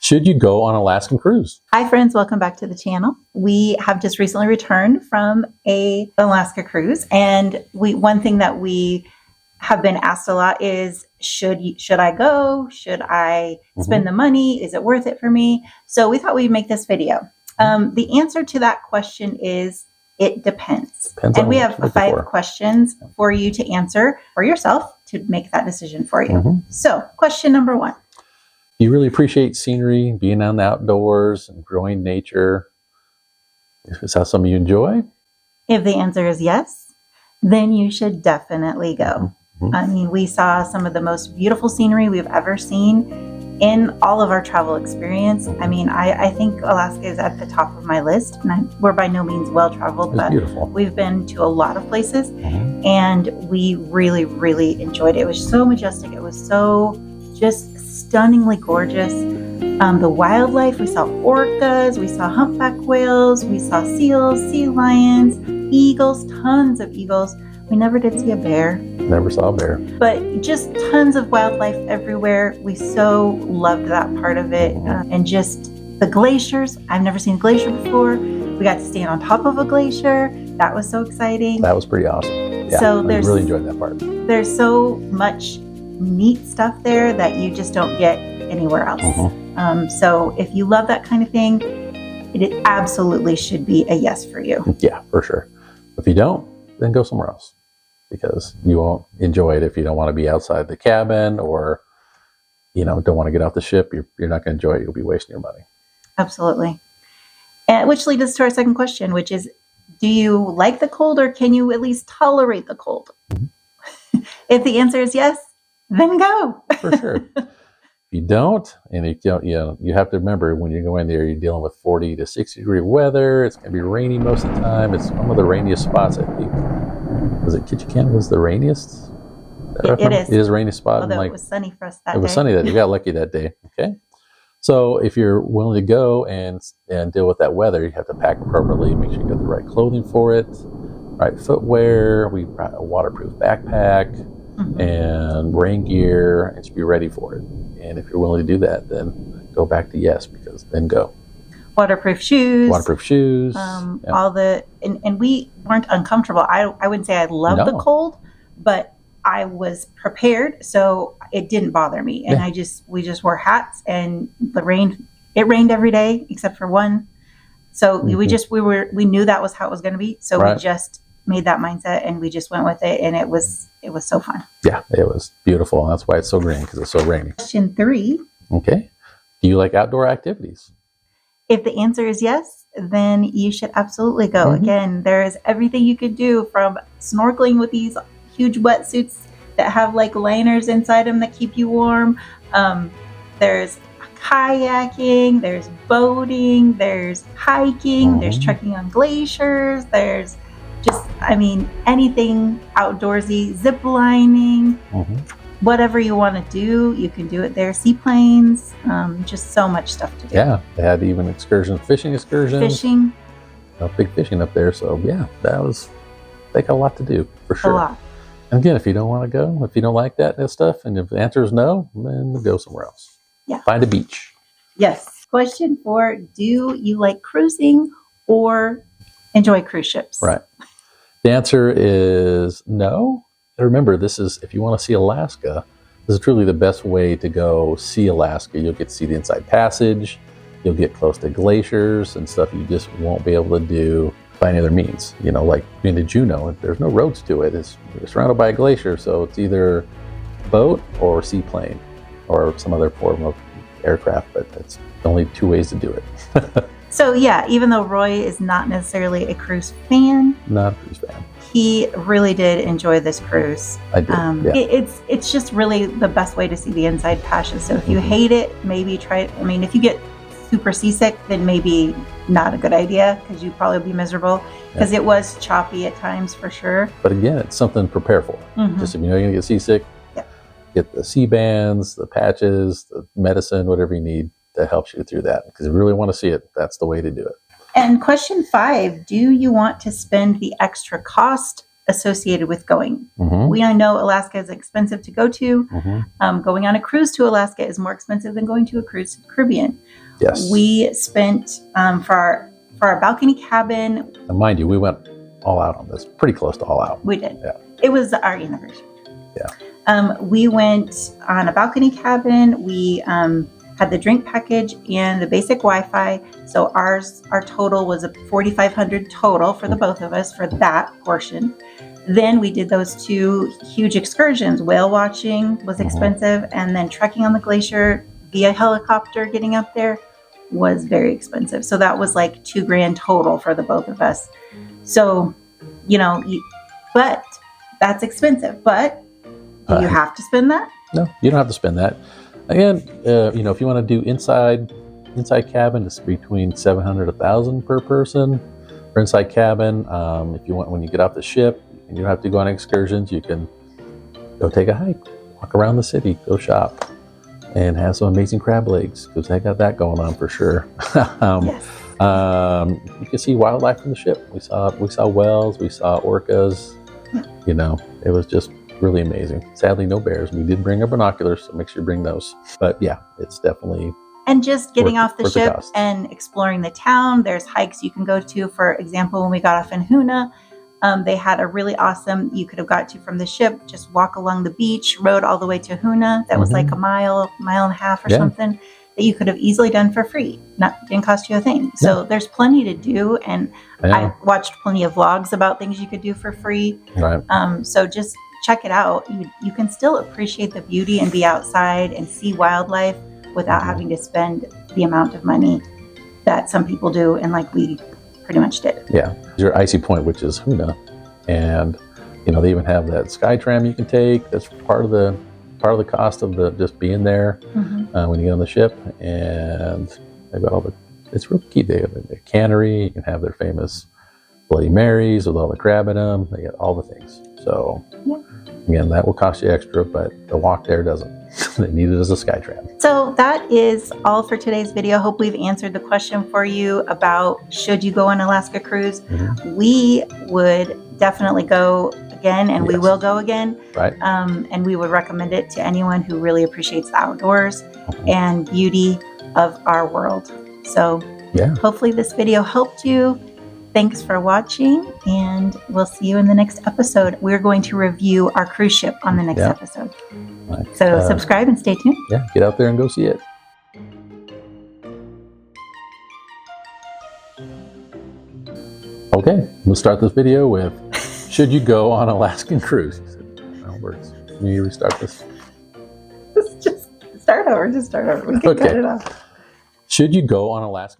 Should you go on an Alaskan cruise? Hi friends, welcome back to the channel. We have just recently returned from an Alaska cruise, and one thing that we have been asked a lot is, should I go? Should I spend the money? Is it worth it for me? So we thought we'd make this video. The answer to that question is, it depends. And we have 5 questions for you to answer for yourself to make that decision for you. So question number 1. Do you really appreciate scenery, being out in the outdoors, enjoying nature? Is that something you enjoy? If the answer is yes, then you should definitely go. I mean, we saw some of the most beautiful scenery we've ever seen in all of our travel experience. I mean, I think Alaska is at the top of my list, and we're by no means well-traveled, but beautiful. We've been to a lot of places, and we really, really enjoyed it. It was so majestic. It was so just stunningly gorgeous. The wildlife, we saw orcas, we saw humpback whales, we saw seals, sea lions, eagles, tons of eagles. We never did see a bear. Never saw a bear. But just tons of wildlife everywhere. We so loved that part of it. And just the glaciers. I've never seen a glacier before. We got to stand on top of a glacier. That was so exciting. That was pretty awesome. Yeah, so I really enjoyed that part. There's so much neat stuff there that you just don't get anywhere else. So if you love that kind of thing, it absolutely should be a yes for you. Yeah, for sure. If you don't, then go somewhere else, because you won't enjoy it if you don't want to be outside the cabin, or don't want to get off the ship. You're not going to enjoy it. You'll be wasting your money. Absolutely. And which leads us to our second question, which is, do you like the cold, or can you at least tolerate the cold? If the answer is yes, then go. For sure. If you don't, and if you don't, you have to remember, when you go in there, you're dealing with 40 to 60 degree weather. It's going to be rainy most of the time. It's one of the rainiest spots, I think. Was it Ketchikan was the rainiest? It is. It is a rainy spot. Although it was sunny for us that day. It was sunny that day. You got lucky that day. Okay. So if you're willing to go and deal with that weather, you have to pack appropriately. Make sure you got the right clothing for it, right footwear. We brought a waterproof backpack and rain gear, and to be ready for it. And if you're willing to do that, then go back to yes, because then go. Waterproof shoes. All the and we weren't uncomfortable. I wouldn't say I loved the cold, but I was prepared, so it didn't bother me. And we just wore hats, and it rained every day except for one. So we knew that was how it was going to be. So we just made that mindset, and we just went with it, and it was so fun. Yeah, it was beautiful, and that's why it's so green, because it's so rainy. Question 3. Okay. Do you like outdoor activities? If the answer is yes, then you should absolutely go. Again, there's everything you could do, from snorkeling with these huge wetsuits that have like liners inside them that keep you warm. There's kayaking, there's boating, there's hiking, there's trekking on glaciers, there's just, anything outdoorsy, zip lining, whatever you want to do, you can do it there. Seaplanes, just so much stuff to do. Yeah, they had even excursions, fishing excursions. Fishing. Big fishing up there. So yeah, they got a lot to do, for sure. A lot. And again, if you don't want to go, if you don't like that stuff, and if the answer is no, then go somewhere else. Yeah. Find a beach. Yes. Question 4, do you like cruising or enjoy cruise ships? Right. The answer is no. And remember, if you want to see Alaska, this is truly the best way to go see Alaska. You'll get to see the Inside Passage. You'll get close to glaciers and stuff you just won't be able to do by any other means. Like being to Juneau, there's no roads to it. You're surrounded by a glacier, so it's either boat or seaplane or some other form of aircraft, but it's only 2 ways to do it. So yeah, even though Roy is not necessarily a cruise fan, he really did enjoy this cruise. I did. It's just really the best way to see the Inside Passage. So if you hate it, maybe try it. If you get super seasick, then maybe not a good idea, because you'd probably be miserable, because it was choppy at times for sure. But again, it's something to prepare for. Just if you're going to get seasick, get the sea bands, the patches, the medicine, whatever you need that helps you through that. Because if you really want to see it, that's the way to do it. And question 5, do you want to spend the extra cost associated with going. Mm-hmm. We know Alaska is expensive to go to. Mm-hmm. Going on a cruise to Alaska is more expensive than going to a cruise to the Caribbean. Yes. We spent for our balcony cabin. And mind you, we went all out on this, pretty close to all out. We did. Yeah. It was our anniversary. Yeah. We went on a balcony cabin. We had the drink package and the basic Wi-Fi. So our total was a $4,500 total for the both of us for that portion. Then we did those 2 huge excursions. Whale watching was expensive, and then trekking on the glacier via helicopter getting up there was very expensive. So that was like $2,000 total for the both of us. So, but that's expensive. But do you have to spend that? No, you don't have to spend that. Again, if you want to do inside cabin, it's between $700 to $1,000 per person for inside cabin. If you want, when you get off the ship, you don't have to go on excursions. You can go take a hike, walk around the city, go shop, and have some amazing crab legs, because they got that going on for sure. Yes. You can see wildlife from the ship. We saw whales, we saw orcas. It was just really amazing. Sadly, no bears. We did bring our binoculars, so make sure you bring those. But yeah, it's definitely. And just getting off the worth the ship cost. and exploring the town. There's hikes you can go to. For example, when we got off in Hoonah, they had a really awesome, you could have got to from the ship, just walk along the beach, rode all the way to Hoonah. That was like a mile and a half or something that you could have easily done for free. Didn't cost you a thing. So there's plenty to do. And I watched plenty of vlogs about things you could do for free. Right. So just check it out. You can still appreciate the beauty and be outside and see wildlife without having to spend the amount of money that some people do, and like we pretty much did. Yeah, your icy point, which is Hoonah, and they even have that sky tram you can take. That's part of the cost of the just being there when you get on the ship. And they've got it's real key. They have the cannery. You can have their famous Bloody Marys with all the crab in them. They get all the things. So again, that will cost you extra, but the walk there doesn't. They need it as a sky tram. So that is all for today's video. Hope we've answered the question for you about should you go on Alaska cruise. We would definitely go again, and we will go again. Right. And we would recommend it to anyone who really appreciates the outdoors and beauty of our world. So hopefully this video helped you. Thanks for watching, and we'll see you in the next episode. We're going to review our cruise ship on the next episode. Right. So subscribe and stay tuned. Yeah, get out there and go see it. Okay, we'll start this video with, should you go on Alaskan cruise? Well, it works. Can you restart this? Just start over. We can cut it off. Should you go on Alaskan